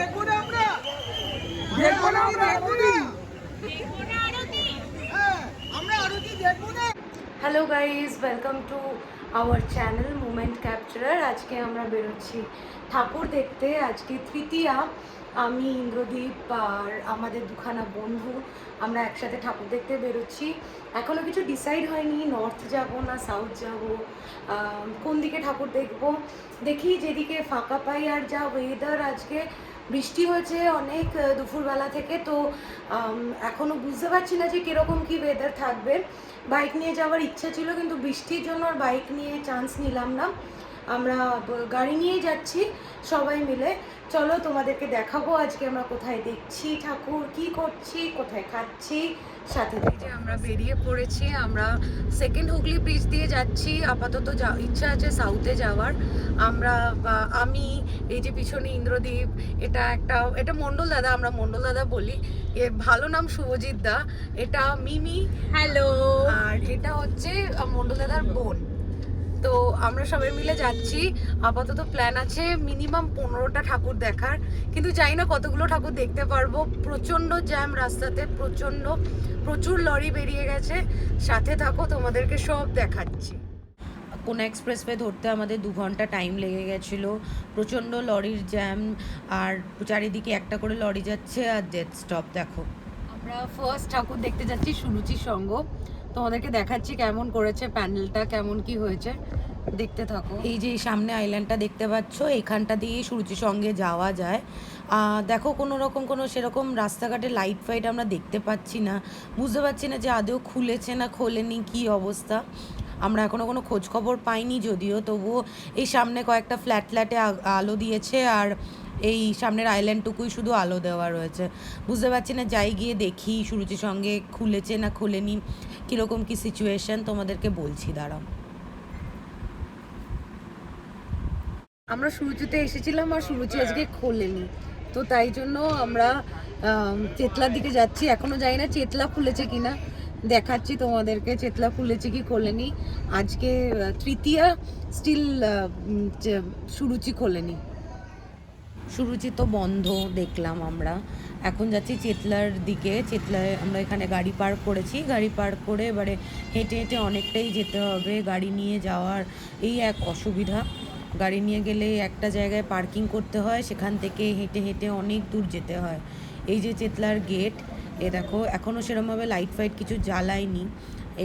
দেখবো না আমরা, দেখবো না আমরা, দেখবো না, হ্যাঁ আমরা আরতি দেখবো না। Hello guys, welcome to our channel moment capturer. আজকে আমরা বেরোচ্ছি ঠাকুর দেখতে। আজকে তৃতীয়া, আমি ইন্দ্রদীপ আর আমাদের দুখানা বন্ধু আমরা একসাথে ঠাকুর দেখতে বেরোচ্ছি। এখনও কিছু ডিসাইড হয়নি, নর্থ যাব না সাউথ যাব, কোন দিকে ঠাকুর দেখব। দেখি যেদিকে ফাঁকা পাই। আর যা ওয়েদার, আজকে বৃষ্টি হয়েছে অনেক দুপুরবেলা থেকে, তো এখনও বুঝতে পারছি না যে কীরকম কী ওয়েদার থাকবে। বাইক নিয়ে যাওয়ার ইচ্ছা ছিল, কিন্তু বৃষ্টির জন্য আর বাইক নিয়ে চান্স নিলাম না। আমরা গাড়ি নিয়েই যাচ্ছি সবাই মিলে। চলো তোমাদেরকে দেখাবো আজকে আমরা কোথায় দেখছি ঠাকুর, কি করছি, কোথায় খাচ্ছি, সাথে যে আমরা বেরিয়ে পড়েছি। আমরা সেকেন্ড হুগলি ব্রিজ দিয়ে যাচ্ছি। আপাতত ইচ্ছা আছে সাউথে যাওয়ার। আমি এই যে পিছনে ইন্দ্রদীপ, এটা মণ্ডল দাদা, আমরা মণ্ডল দাদা বলি। ভালো নাম শুভজিৎ দা। এটা মিমি, হ্যালো। আর এটা হচ্ছে মণ্ডল দাদার বোন। তো আমরা সবাই মিলে যাচ্ছি। আপাতত প্ল্যান আছে মিনিমাম 15টা ঠাকুর দেখার, কিন্তু জানি না কতগুলো ঠাকুর দেখতে পারবো। প্রচণ্ড জ্যাম রাস্তাতে, প্রচুর লরি বেরিয়ে গেছে। সাথে থাকো, তোমাদেরকে সব দেখাচ্ছি। কোনো এক্সপ্রেসওয়ে ধরতে আমাদের 2 ঘন্টা টাইম লেগে গেছিলো। প্রচণ্ড লরির জ্যাম, আর চারিদিকে একটা করে লরি যাচ্ছে, আর ডেথ স্টপ। দেখো, আমরা ফার্স্ট ঠাকুর দেখতে যাচ্ছি সুরুচির সঙ্গ। তোমাদেরকে দেখাচ্ছি কেমন করেছে প্যান্ডেলটা, কেমন কি হয়েছে, দেখতে থাকো। এই যে সামনে আইল্যান্ডটা দেখতে পাচ্ছ, এখানটা দিয়ে সুরুচির সঙ্গে যাওয়া যায়। দেখো কোনো সেরকম রাস্তাঘাটে লাইট ফাইট আমরা দেখতে পাচ্ছি না। বুঝতে পারছি না যে আদৌ খুলেছে না খোলেনি, কি অবস্থা। আমরা এখনও কোনো খোঁজখবর পাইনি যদিও, তবুও এই সামনে কয়েকটা ফ্ল্যাটে আলো দিয়েছে, আর এই সামনের আইল্যান্ডটুকুই শুধু আলো দেওয়া রয়েছে। বুঝতে পারছি না, যাই গিয়ে দেখি সুরুচির সঙ্গে খুলেছে না খোলেনি, কীরকম কী সিচুয়েশন তোমাদেরকে বলছি, দাঁড়াও। আমরা সুরুচিতে এসেছিলাম আর সুরুচি আজকে খোলেনি, তো তাই জন্য আমরা চেতলার দিকে যাচ্ছি। এখনও যাই না চেতলা খুলেছে কিনা, দেখাচ্ছি তোমাদেরকে চেতলা খুলেছে কি খোলেনি। আজকে তৃতীয়া, স্টিল সুরুচি খোলেনি। সুরুচি তো বন্ধ দেখলাম আমরা। এখন যাচ্ছি চেতলার দিকে। চেতলায় আমরা এখানে গাড়ি পার্ক করেছি। গাড়ি পার্ক করে এবারে হেঁটে হেঁটে অনেকটাই যেতে হবে। গাড়ি নিয়ে যাওয়ার এই এক অসুবিধা। গাড়ি নিয়ে গেলে একটা জায়গায় পার্কিং করতে হয়, সেখান থেকে হেঁটে হেঁটে অনেক দূর যেতে হয়। এই যে চেতলার গেট, দেখো এখনও সেরকমভাবে লাইট ফাইট কিছু জ্বালায়নি।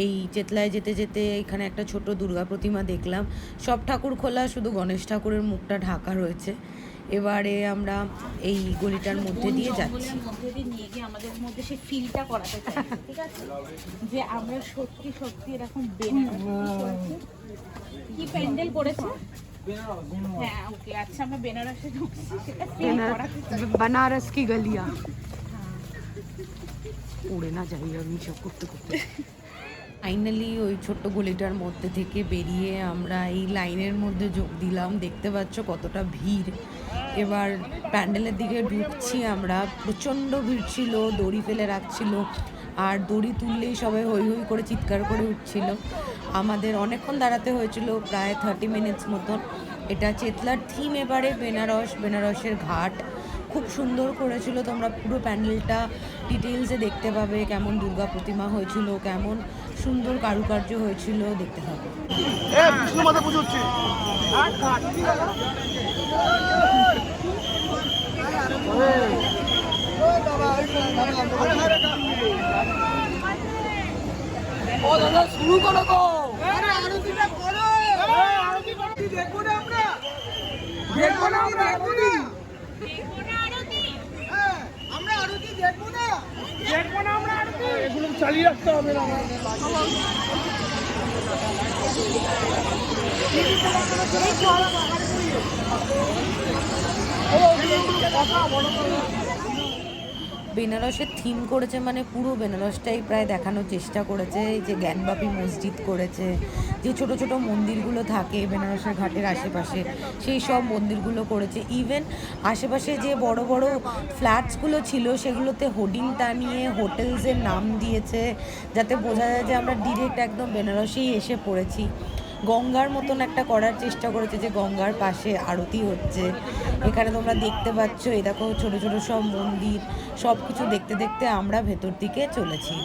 এই চেতলায় যেতে যেতে এখানে একটা ছোট দুর্গা প্রতিমা দেখলাম। সব ঠাকুর খোলা, শুধু গণেশ ঠাকুরের মুখটা ঢাকা রয়েছে। এবারে আমরা এই গলিটার মধ্যে দিয়ে যাচ্ছি। মধ্যে দিয়ে নিয়ে গিয়ে আমাদের মধ্যে সেই ফিলটা করাতে চাই, ঠিক আছে, যে আমরা সত্যি সত্যি এরকম কি প্যান্ডেল করেছে। হ্যাঁ ওকে, আচ্ছা আমরা বেনারসে ঢুকছি, সেটা ফিল করাতে চাই। बनारस की गलियां উড়ে না যাই আমি সব করতে করতে। ফাইনালি ওই ছোট্ট গলিটার মধ্যে থেকে বেরিয়ে আমরা এই লাইনের মধ্যে যোগ দিলাম। দেখতে পাচ্ছ কতটা ভিড়। এবার প্যান্ডেলের দিকে ঢুকছি আমরা। প্রচণ্ড ভিড় ছিল, দড়ি ফেলে রাখছিল, আর দড়ি তুললেই সবাই হই হই করে চিৎকার করে উঠছিল। আমাদের অনেকক্ষণ দাঁড়াতে হয়েছিল, প্রায় 30 মিনিটস মতন। এটা চেতলার থিম এবারে বেনারসের ঘাট। খুব সুন্দর করেছিল, তোমরা পুরো প্যান্ডেলটা ডিটেলসে দেখতে পাবে। কেমন দুর্গা প্রতিমা হয়েছিল, কেমন সুন্দর কারুকার্য হয়েছিল, দেখতে থাকো। শুরু করো তো, আরতিটা করো, আরতি দেখবো না আমরা, দেখবো না আমরা, দেখবো না, হ্যাঁ আমরা আরতি দেখবো না, দেখবো না আমরা আরতি। এগুলো চালিয়ে রাখতে হবে না। বেনারসের থিম করেছে মানে পুরো বেনারসটাই প্রায় দেখানোর চেষ্টা করেছে। এই যে জ্ঞানবাপী মসজিদ করেছে, যে ছোট ছোট মন্দিরগুলো থাকে বেনারসের ঘাটের আশেপাশে, সেই সব মন্দিরগুলো করেছে। ইভেন আশেপাশে যে বড় বড় ফ্ল্যাটসগুলো ছিল সেগুলোতে হোর্ডিং টানিয়ে হোটেলসের নাম দিয়েছে, যাতে বোঝা যায় যে আমরা ডিরেক্ট একদম বেনারসেই এসে পড়েছি। গঙ্গার মতন একটা করার চেষ্টা করেছে, যে গঙ্গার পাশে আরতি হচ্ছে। এখানে তোমরা দেখতে পাচ্ছ, এই দেখো ছোট ছোট সব মন্দির, সব কিছু দেখতে দেখতে আমরা ভেতর দিকে চলেছি।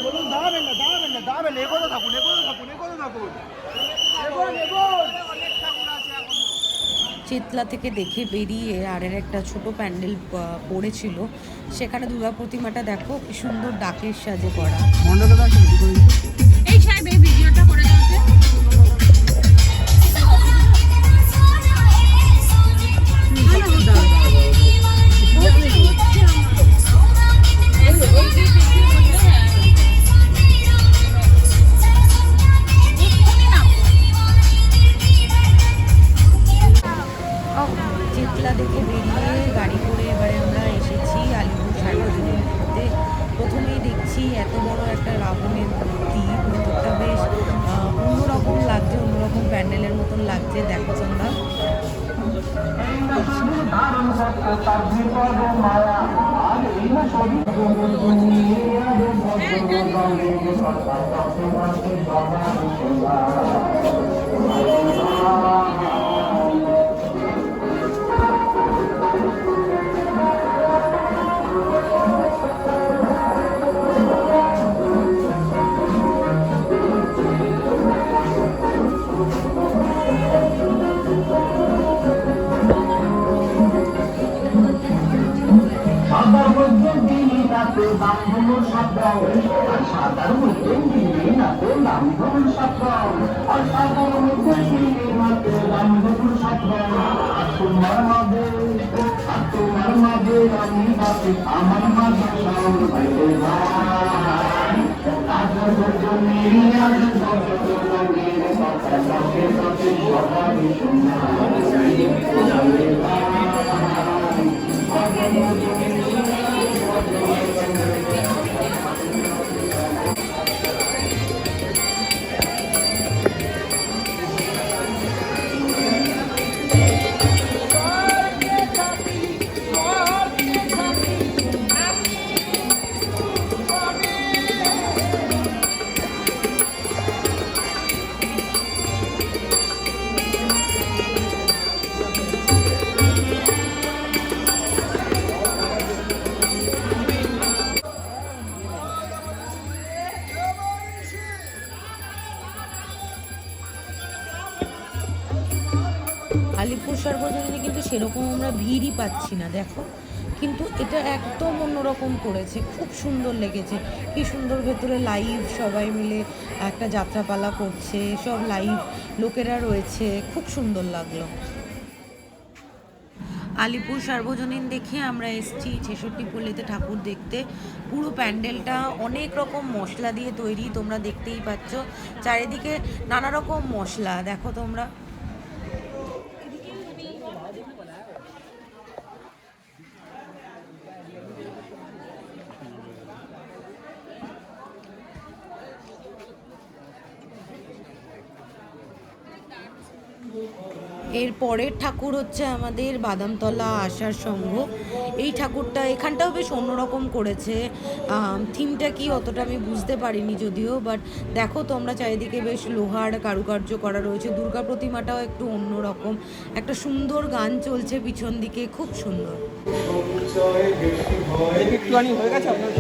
চলুন, দাঁড়াবেন না, দাঁড়াবেন না, দাঁড়াবেন, এগোতে থাকুন, এগোতে থাকুন, এগোতে থাকুন, এগোন, এগোন। অনেক ঠাকুর আছে এখনো। চেতলা থেকে দেখে বেরিয়ে আরের একটা ছোট প্যান্ডেল পড়েছিল, সেখানে দুর্গা প্রতিমাটা দেখো কি সুন্দর ডাকের সাজে করা। এই সাহেব এই ভিডিওটা করে দাও। চেতলা দেখে বেরিয়ে গাড়ি করে এবারে আমরা এসেছি আলিপুর সার্বজনীন ঘুরতে। প্রথমেই দেখছি এত বড় একটা রাবণের মূর্তি, ভেতরটা বেশ অন্যরকম লাগছে, অন্যরকম প্যান্ডেলের মতন লাগছে। দেখো তোমরা, সাদার মধ্যে দিলে নাতে রামধন সাপ্র, আর সাদার মধ্যে দিলে নাতে রামধন সাপ্র। আর তোমার মাঝে আমি বাপে আমার মাঝে সব ভাইতে যায়। আজর জন্য আজর সবাই শোনা। আলিপুর সার্বজনীনে কিন্তু সেরকম আমরা ভিড়ই পাচ্ছি না, দেখো। কিন্তু এটা একদম অন্যরকম করেছে, খুব সুন্দর লেগেছে। কি সুন্দর ভেতরে লাইভ সবাই মিলে একটা যাত্রাপালা করছে, সব লাইভ লোকেরা রয়েছে, খুব সুন্দর লাগলো। আলিপুর সার্বজনীন দেখে আমরা এসেছি ৬৬ পল্লীতে ঠাকুর দেখতে। পুরো প্যান্ডেলটা অনেক রকম মশলা দিয়ে তৈরি, তোমরা দেখতেই পাচ্ছ। চারিদিকে নানা রকম মশলা, দেখো তোমরা। এর পরের ঠাকুর হচ্ছে আমাদের বাদামতলা আশার সংঘ। এই ঠাকুরটা এখানটাও বেশ অন্যরকম করেছে, থিমটা কি অতটা আমি বুঝতে পারিনি যদিও, বাট দেখো তোমরা চারিদিকে বেশ লোহার কারুকার্য করা রয়েছে। দুর্গা প্রতিমাটাও একটু অন্যরকম, একটা সুন্দর গান চলছে পিছন দিকে, খুব সুন্দর। একটুখানি হয়ে গেছে আপনার।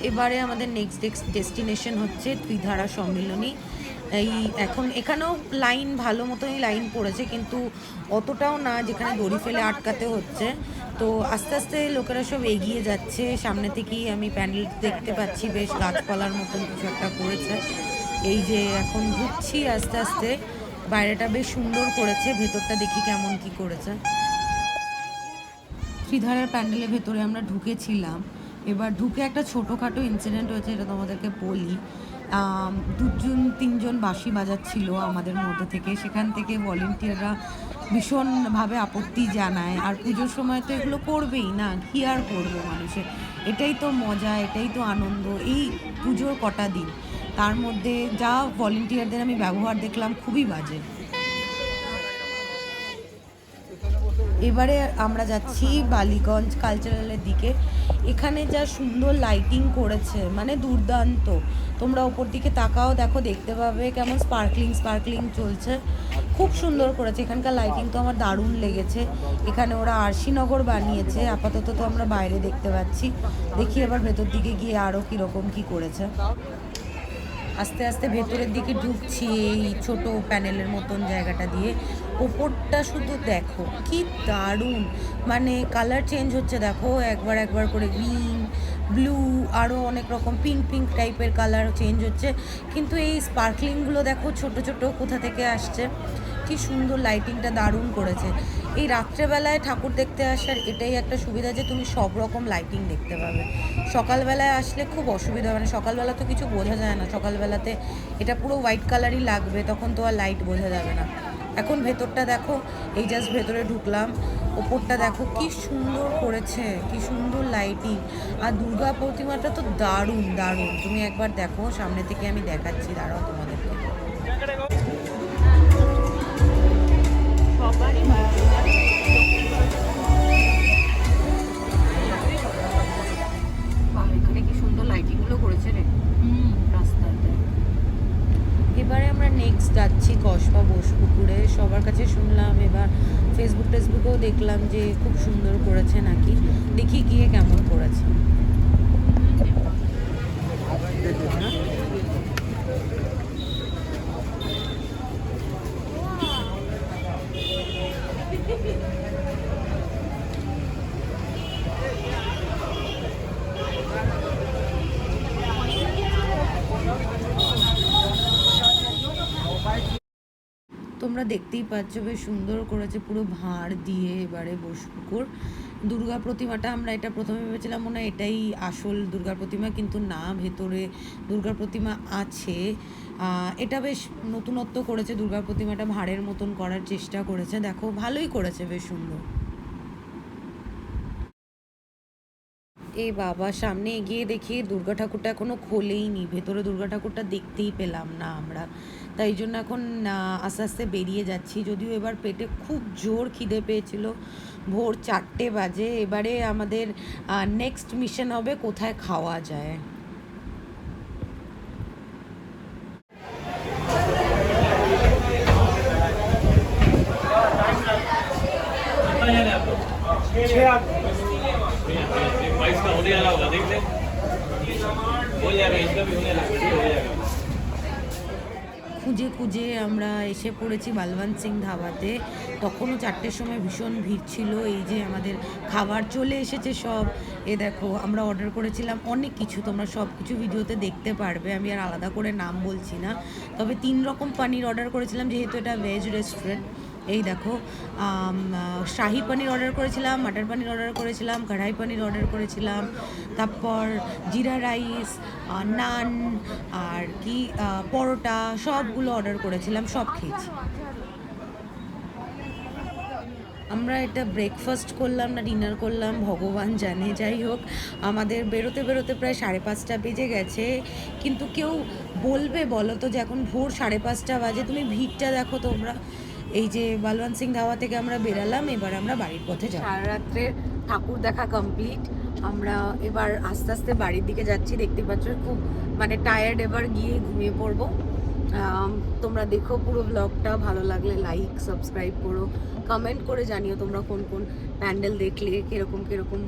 এবারে আমাদের নেক্সট ডেস্টিনেশন হচ্ছে ত্রিধারা সম্মিলনী। এই এখন এখানেও লাইন ভালো মতোই লাইন পড়েছে, কিন্তু অতটাও না যেখানে দড়ি ফেলে আটকাতে হচ্ছে। তো আস্তে আস্তে লোকেরা সব এগিয়ে যাচ্ছে। সামনে থেকেই আমি প্যান্ডেল দেখতে পাচ্ছি, বেশ গাছপালার মতন কিছু একটা করেছে। এই যে এখন ঢুকছি আস্তে আস্তে, বাইরেটা বেশ সুন্দর করেছে, ভেতরটা দেখি কেমন কি করেছে। ত্রিধারার প্যান্ডেলের ভেতরে আমরা ঢুকেছিলাম। এবার ঢুকে একটা ছোটোখাটো ইনসিডেন্ট হয়েছে, এটা তোমাদেরকে বলি। দুজন তিনজন বাঁশি বাজাচ্ছিল আমাদের মধ্যে থেকে, সেখান থেকে ভলেন্টিয়াররা ভীষণভাবে আপত্তি জানায়। আর পুজোর সময় তো এগুলো করবেই না, কি আর করবে মানুষের, এটাই তো মজা, এটাই তো আনন্দ এই পুজোর কটা দিন। তার মধ্যে যা ভলেন্টিয়ারদের আমি ব্যবহার দেখলাম খুবই বাজে। এবারে আমরা যাচ্ছি বালিগঞ্জ কালচারালের দিকে। এখানে যা সুন্দর লাইটিং করেছে, মানে দুর্দান্ত। তোমরা ওপর দিকে তাকাও, দেখো, দেখতে পাবে কেমন স্পার্কলিং চলছে, খুব সুন্দর করেছে। এখানকার লাইটিং তো আমার দারুণ লেগেছে। এখানে ওরা আরশিনগর বানিয়েছে, আপাতত তো আমরা বাইরে দেখতে পাচ্ছি। দেখি এবার ভেতর দিকে গিয়ে আরও কীরকম কী করেছে। আস্তে আস্তে ভেতরের দিকে ঢুকছি এই ছোট প্যানেলের মতন জায়গাটা দিয়ে। ওপরটা শুধু দেখো কি দারুণ, মানে কালার চেঞ্জ হচ্ছে দেখো, একবার করে গ্রিন, ব্লু, আরও অনেক রকম পিঙ্ক টাইপের কালার চেঞ্জ হচ্ছে। কিন্তু এই স্পার্কলিংগুলো দেখো ছোট ছোট কোথা থেকে আসছে, কি সুন্দর লাইটিংটা দারুণ করেছে। এই রাত্রেবেলায় ঠাকুর দেখতে আসার এটাই একটা সুবিধা যে তুমি সব রকম লাইটিং দেখতে পাবে। সকালবেলায় আসলে খুব অসুবিধা, মানে সকালবেলা তো কিছু বোঝা যায় না, সকালবেলাতে এটা পুরো হোয়াইট কালারই লাগবে, তখন তো আর লাইট বোঝা যাবে না। এখন ভেতরটা দেখো, এই জাস্ট ভেতরে ঢুকলাম, ওপরটা দেখো কি সুন্দর করেছে, কি সুন্দর লাইটিং। আর দুর্গা প্রতিমাটা তো দারুণ, তুমি একবার দেখো, সামনে থেকে আমি দেখাচ্ছি, দাঁড়াও তোমাদেরকে। এখানে কি সুন্দর লাইটিংগুলো করেছে রে রাস্তাতে। এবারে আমরা নেক্সট যাচ্ছি কসবা বোসপুকুরে। সবার কাছে শুনলাম, এবার ফেসবুকেও দেখলাম যে খুব সুন্দর করেছে নাকি, দেখি গিয়ে কেমন করেছে। তোমরা দেখতেই পাচ্ছ বেশ সুন্দর করেছে, পুরো ভাঁড় দিয়ে। এবারে বোসপুকুর দুর্গা প্রতিমাটা, আমরা এটা প্রথমে ভেবেছিলাম মনে হয় এটাই আসল দুর্গা প্রতিমা, কিন্তু না, ভেতরে দুর্গা প্রতিমা আছে। এটা বেশ নতুনত্ব করেছে, দুর্গা প্রতিমাটা ভাঁড়ের মতন করার চেষ্টা করেছে, দেখো ভালোই করেছে, বেশ সুন্দর। এই বাবা, সামনে এগিয়ে দেখি দুর্গা ঠাকুরটা এখনো খোলেই নি, ভেতরে দুর্গা ঠাকুরটা দেখতেই পেলাম না আমরা, তাই জন্য এখন আস্তে আস্তে বেরিয়ে যাচ্ছি। যদিও এবার পেটে খুব জোর খিদে পেয়েছিল, ভোর 4টে বাজে। এবারে আমাদের নেক্সট মিশন হবে কোথায় খাওয়া যায়। খুঁজে আমরা এসে পড়েছি বালবন্ত সিং ধাবাতে। তখনও 4টের সময় ভীষণ ভিড় ছিল। এই যে আমাদের খাবার চলে এসেছে সব। এ দেখো, আমরা অর্ডার করেছিলাম অনেক কিছু, তোমরা সব কিছু ভিডিওতে দেখতে পারবে, আমি আর আলাদা করে নাম বলছি না। তবে 3 রকম পনির অর্ডার করেছিলাম, যেহেতু এটা ভেজ রেস্টুরেন্ট। এই দেখো, শাহি পনির অর্ডার করেছিলাম, মাটার পনির অর্ডার করেছিলাম, কড়াই পনির অর্ডার করেছিলাম, তারপর জিরা রাইস, নান, আর কি পরোটা, সবগুলো অর্ডার করেছিলাম, সব খেয়েছি। আমরা এটা ব্রেকফাস্ট করলাম না ডিনার করলাম ভগবান জানে। যাই হোক, আমাদের বেরোতে প্রায় 5:30 বেজে গেছে। কিন্তু কেউ বলবে বলো তো যে এখন ভোর 5:30 বাজে, তুমি ভিড়টা দেখো তোমরা। এই যে বালবন্ত সিং ধাবা থেকে আমরা বেরালাম, এবার আমরা বাড়ির পথে যাব। সারা রাত্রে ঠাকুর দেখা কমপ্লিট, আমরা এবার আস্তে আস্তে বাড়ির দিকে যাচ্ছি। দেখতে পাচ্ছ খুব মানে টায়ার্ড, এবার গিয়ে ঘুমিয়ে পড়বো। তোমরা দেখো পুরো ব্লগটা, ভালো লাগলে লাইক সাবস্ক্রাইব করো, কমেন্ট করে জানিও তোমরা কোন কোন প্যান্ডেল দেখলে, কিরকম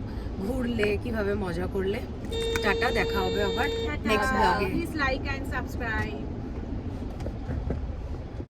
ঘুরলে, কিভাবে মজা করলে। টাটা, দেখা হবে আবার next blog. Please like and subscribe.